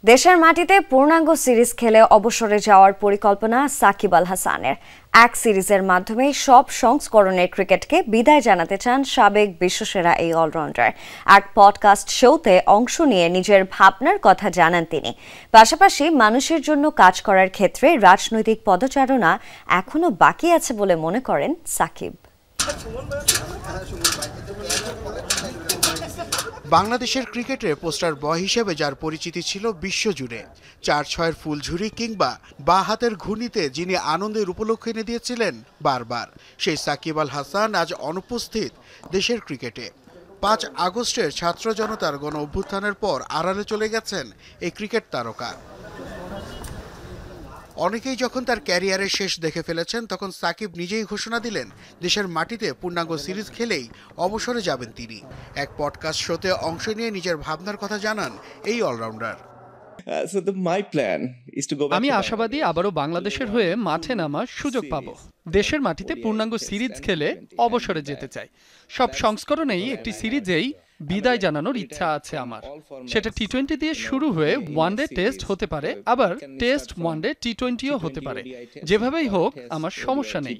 দেশের মাটিতে পূর্ণাঙ্গ সিরিজ খেলে অবসরে যাওয়ার পরিকল্পনা সাকিব আল হাসানের। এক সিরিজের মাধ্যমে সব সংস্করণের ক্রিকেটকে বিদায় জানাতে চান সাবেক বিশ্বসেরা এই অলরাউন্ডার। এক পডকাস্ট শোতে অংশ নিয়ে নিজের ভাবনার কথা জানান তিনি। পাশাপাশি মানুষের জন্য কাজ করার ক্ষেত্রে রাজনৈতিক পদচারণা এখনো বাকি আছে বলে মনে করেন সাকিব। বাংলাদেশের ক্রিকেটে পোস্টার বয় হিসেবে যার পরিচিতি ছিল বিশ্বজুড়ে, 4-6-এর ফুলঝুরি কিংবা বা হাতের ঘূর্ণিতে যিনি আনন্দের উপলক্ষ এনে দিয়েছিলেন বারবার, সেই সাকিব আল হাসান আজ অনুপস্থিত দেশের ক্রিকেটে। 5 আগস্টের ছাত্র জনতার গণ অভ্যুত্থানের পর আড়ালে চলে গেছেন এই ক্রিকেট তারকা। অনেকেই যখন তার ক্যারিয়ারের শেষ দেখে ফেলেছেন, তখন সাকিব নিজেই ঘোষণা দিলেন দেশের মাটিতে পূর্ণাঙ্গ সিরিজ খেলেই অবসরে যাবেন তিনি। এক পডকাস্ট শোতে অংশ নিয়ে নিজের ভাবনার কথা জানান এই অলরাউন্ডার। আমি আশাবাদী আবারও বাংলাদেশের হয়ে মাঠে নামার সুযোগ পাবো। দেশের মাটিতে পূর্ণাঙ্গ সিরিজ খেলে অবসরে যেতে চাই। সব সংস্করণেই একটি সিরিজেই বিদায় জানানোর ইচ্ছা আছে আমার। সেটা টি-20 দিয়ে শুরু হয়ে ওয়ানডে টেস্ট হতে পারে, আবার টেস্ট ওয়ানডে টি-20ও হতে পারে। যেভাবেই হোক আমার সমস্যা নেই।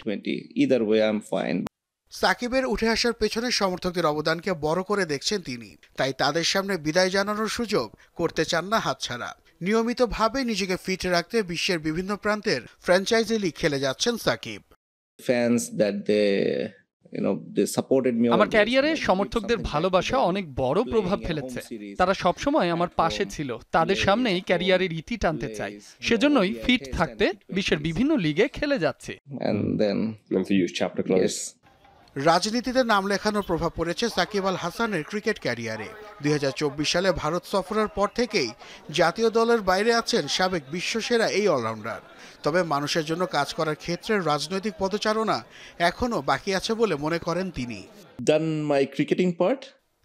সাকিবের উঠে আসার পেছনে সমর্থকদের অবদানকে বড় করে দেখছেন তিনি, তাই তাদের সামনে বিদায় জানানোর সুযোগ করতে চান না হাতছাড়া। নিয়মিতভাবে নিজেকে ফিট রাখতে বিশ্বের বিভিন্ন প্রান্তের ফ্র্যাঞ্চাইজি লিগ খেলে যাচ্ছেন সাকিব। আমার ক্যারিয়ারে সমর্থকদের ভালোবাসা অনেক বড় প্রভাব ফেলেছে। তারা সবসময় আমার পাশে ছিল। তাদের সামনেই ক্যারিয়ারের ইতি টানতে চাই। সেজন্যই ফিট থাকতে বিশ্বের বিভিন্ন লিগে খেলে যাচ্ছি। রাজনীতিতে নাম লেখানোর প্রভাব পড়েছে সাকিব আল হাসানের ক্রিকেট ক্যারিয়ারে। 2024 সালে ভারত সফরের পর থেকেই জাতীয় দলের বাইরে আছেন সাবেক বিশ্বসেরা এই অলরাউন্ডার। তবে মানুষের জন্য কাজ করার ক্ষেত্রে রাজনৈতিক পদচারণা এখনো বাকি আছে বলে মনে করেন তিনি।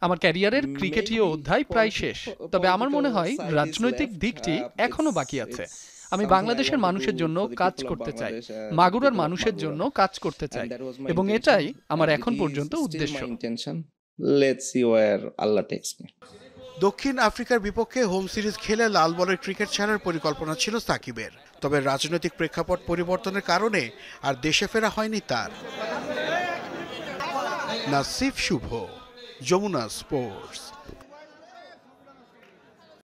আমার ক্যারিয়ারের ক্রিকেটীয় অধ্যায় প্রায় শেষ, তবে আমার মনে হয় রাজনৈতিক দিকটি এখনো বাকি আছে। আমি বাংলাদেশের মানুষের জন্য কাজ করতে চাই, মাগুরার মানুষের জন্য কাজ করতে চাই, এবং এটাই আমার এখন পর্যন্ত উদ্দেশ্য। দক্ষিণ আফ্রিকার বিপক্ষে হোম সিরিজ খেলে লাল বলের ক্রিকেট ছাড়ার পরিকল্পনা ছিল সাকিবের, তবে রাজনৈতিক প্রেক্ষাপট পরিবর্তনের কারণে আর দেশে ফেরা হয়নি তার। নাসিফ শুভ, যমুনা স্পোর্টস।